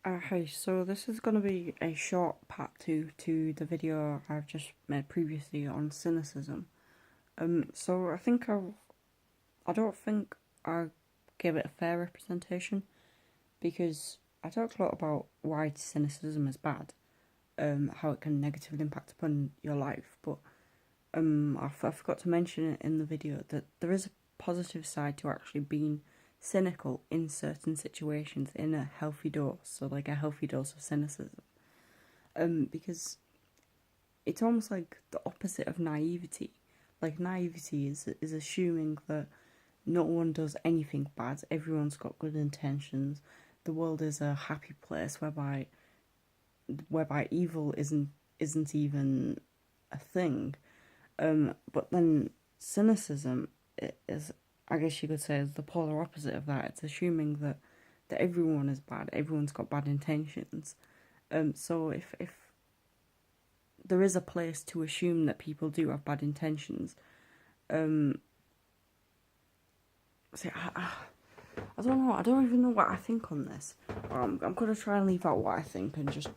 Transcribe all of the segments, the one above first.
Hi, so this is going to be a short part two to the video I've just made previously on cynicism. So I don't think I gave it a fair representation because I talked a lot about why cynicism is bad, how it can negatively impact upon your life, but I forgot to mention it in the video that there is a positive side to actually being cynical in certain situations in a healthy dose, so like a healthy dose of cynicism. Because it's almost like the opposite of naivety. Like naivety is assuming that no one does anything bad, everyone's got good intentions, the world is a happy place whereby evil isn't even a thing. But then cynicism is, I guess you could say, is the polar opposite of that. It's assuming that everyone is bad, everyone's got bad intentions. So if there is a place to assume that people do have bad intentions, um, see, I don't know. I don't even know what I think on this. I'm gonna try and leave out what I think and just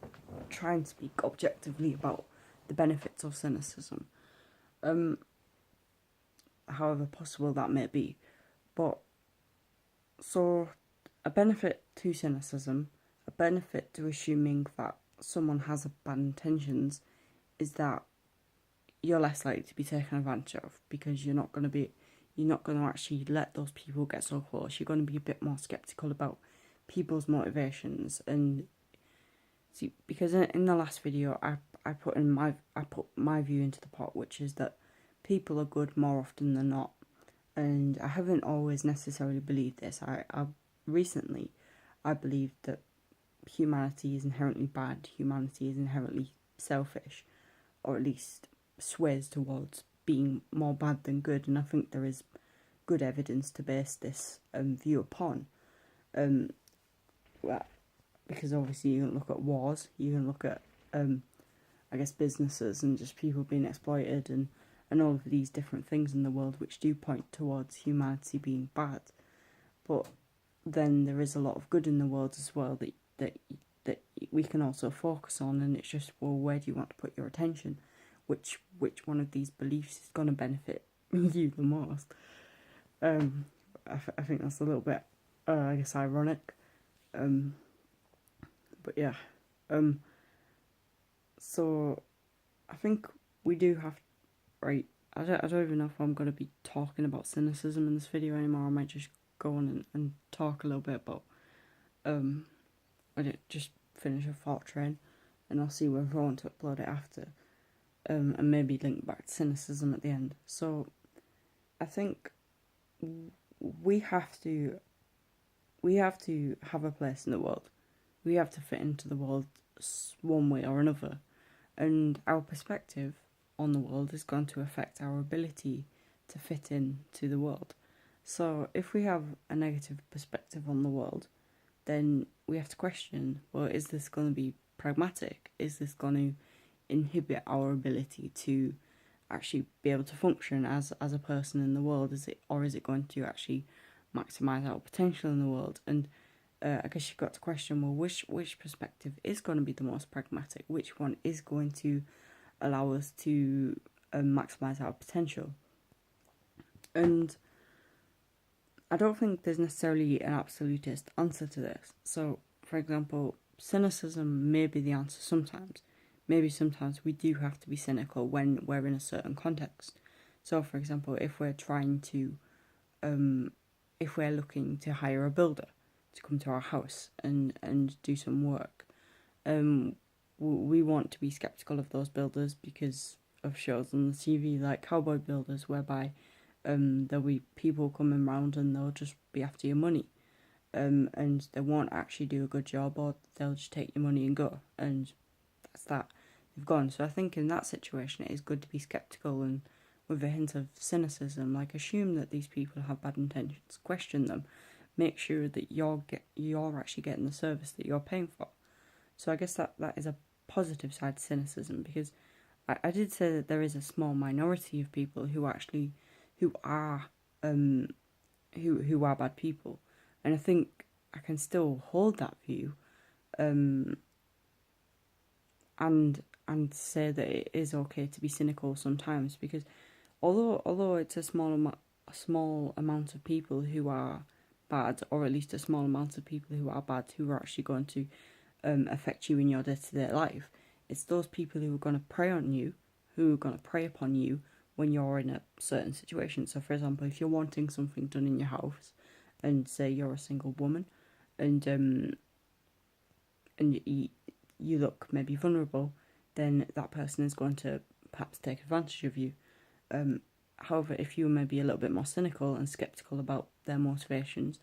try and speak objectively about the benefits of cynicism. Um, However possible that may be. But so a benefit to cynicism, a benefit to assuming that someone has bad intentions, is that you're less likely to be taken advantage of because you're not going to actually let those people get so close. You're going to be a bit more skeptical about people's motivations. And see, because in the last video I put my view into the pot, which is that people are good more often than not. And I haven't always necessarily believed this. I recently I believed that humanity is inherently bad, humanity is inherently selfish, or at least sways towards being more bad than good, and I think there is good evidence to base this view upon. Um, well, because obviously you can look at wars, you can look at I guess businesses and just people being exploited and all of these different things in the world which do point towards humanity being bad. But then there is a lot of good in the world as well that we can also focus on, and it's just, well, where do you want to put your attention? Which one of these beliefs is going to benefit you the most? Um, I think that's a little bit, I guess, ironic. Um, but yeah. Um, so I think we do have, right. I don't even know if I'm going to be talking about cynicism in this video anymore. I might just go on and talk a little bit about um I did just finish a thought train, and I'll see whether I want to upload it after, and maybe link back to cynicism at the end. So I think we have to have a place in the world. We have to fit into the world one way or another, and our perspective on the world is going to affect our ability to fit into the world. So if we have a negative perspective on the world, then we have to question, well, is this going to be pragmatic? Is this going to inhibit our ability to actually be able to function as a person in the world? Or is it going to actually maximize our potential in the world? And I guess you've got to question, well, which perspective is going to be the most pragmatic? Which one is going to allow us to maximize our potential? And I don't think there's necessarily an absolutist answer to this. So, for example, cynicism may be the answer sometimes. Maybe sometimes we do have to be cynical when we're in a certain context. So, for example, if we're if we're looking to hire a builder to come to our house and do some work, we want to be skeptical of those builders because of shows on the TV like Cowboy Builders, whereby there'll be people coming round and they'll just be after your money, and they won't actually do a good job, or they'll just take your money and go, and that's that. They've gone. So I think in that situation it is good to be skeptical and with a hint of cynicism, like assume that these people have bad intentions, question them, make sure that you're actually getting the service that you're paying for. So I guess that is a positive side to cynicism, because I did say that there is a small minority of people who are who are bad people, and I think I can still hold that view. and say that it is okay to be cynical sometimes, because although it's a small amount of people who are bad, or at least a small amount of people who are bad who are actually going to affect you in your day-to-day life, it's those people who are going to prey on you, who are going to prey upon you when you're in a certain situation. So, for example, if you're wanting something done in your house, and say you're a single woman, and you look maybe vulnerable, then that person is going to perhaps take advantage of you. However, if you were maybe a little bit more cynical and skeptical about their motivations,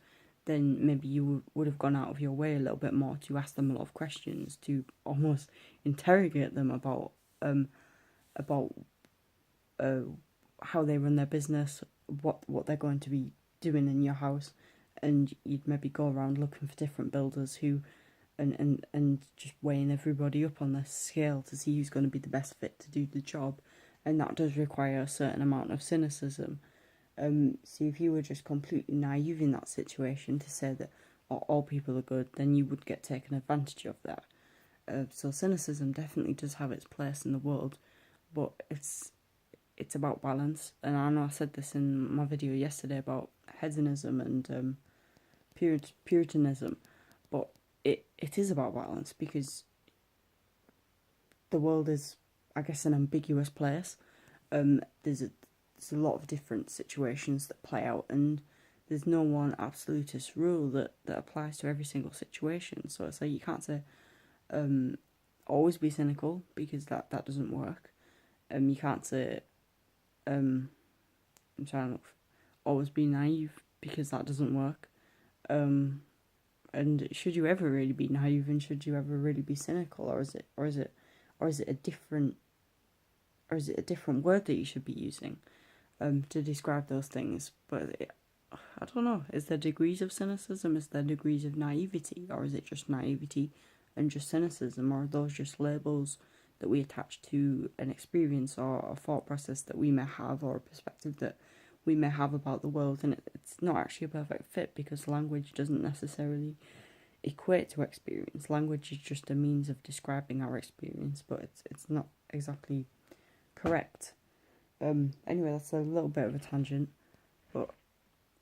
then maybe you would have gone out of your way a little bit more to ask them a lot of questions, to almost interrogate them about how they run their business, what they're going to be doing in your house, and you'd maybe go around looking for different builders who, and just weighing everybody up on this scale to see who's going to be the best fit to do the job, and that does require a certain amount of cynicism. So if you were just completely naive in that situation to say that all people are good, then you would get taken advantage of that. So cynicism definitely does have its place in the world, but it's about balance. And I know I said this in my video yesterday about hedonism and puritanism, but it is about balance, because the world is, I guess, an ambiguous place. There's a lot of different situations that play out, and there's no one absolutist rule that applies to every single situation. So it's like you can't say always be cynical, because that doesn't work. You can't say I'm trying to always be naive, because that doesn't work. And should you ever really be naive, and should you ever really be cynical, or is it a different word that you should be using to describe those things? But I don't know. Is there degrees of cynicism? Is there degrees of naivety? Or is it just naivety and just cynicism? Or are those just labels that we attach to an experience or a thought process that we may have, or a perspective that we may have about the world? And it's not actually a perfect fit, because language doesn't necessarily equate to experience. Language is just a means of describing our experience, but it's not exactly correct. Anyway, that's a little bit of a tangent, but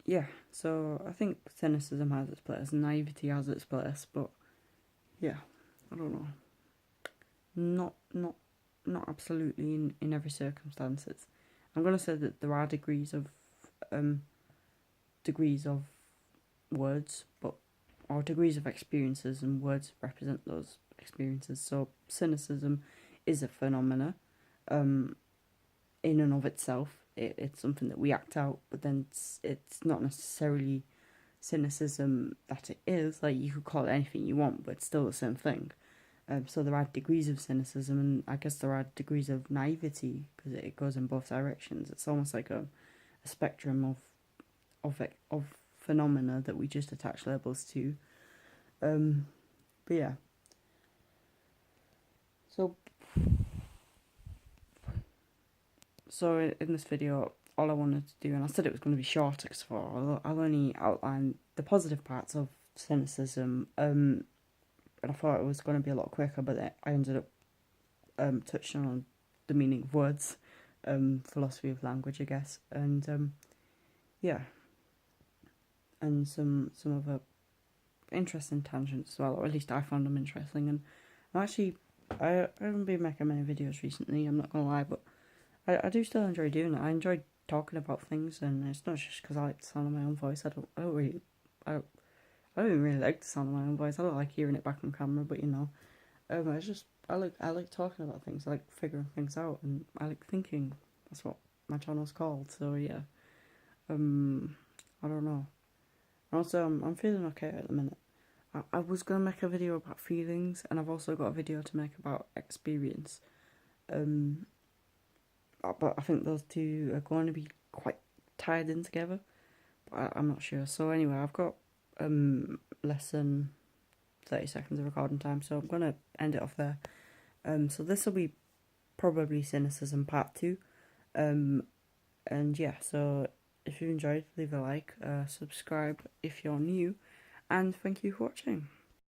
yeah. So I think cynicism has its place, and naivety has its place, but yeah, I don't know. Not absolutely in every circumstances. I'm gonna say that there are degrees of words, or degrees of experiences, and words represent those experiences. So cynicism is a phenomena in and of itself. It's something that we act out, but then it's not necessarily cynicism that it is. Like, you could call it anything you want, but it's still the same thing. So there are degrees of cynicism, and I guess there are degrees of naivety, because it goes in both directions. It's almost like a spectrum of phenomena that we just attach labels to. But yeah. So in this video, all I wanted to do, and I said it was going to be shorter, because I'll only outline the positive parts of cynicism. And I thought it was going to be a lot quicker, but I ended up touching on the meaning of words, philosophy of language, I guess, and yeah, and some other interesting tangents as well, or at least I found them interesting. And I haven't been making many videos recently, I'm not gonna lie, but I do still enjoy doing it. I enjoy talking about things, and it's not just because I like the sound of my own voice. I don't even really like the sound of my own voice. I don't like hearing it back on camera, but it's just I like talking about things. I like figuring things out, and I like thinking. That's what my channel's called. So yeah, I don't know. Also, I'm feeling okay at the minute. I was gonna make a video about feelings, and I've also got a video to make about experience. But I think those two are going to be quite tied in together. But I'm not sure. So anyway, I've got less than 30 seconds of recording time, so I'm going to end it off there. So this will be probably Cynicism Part 2. And yeah, so if you enjoyed, leave a like, subscribe if you're new, and thank you for watching.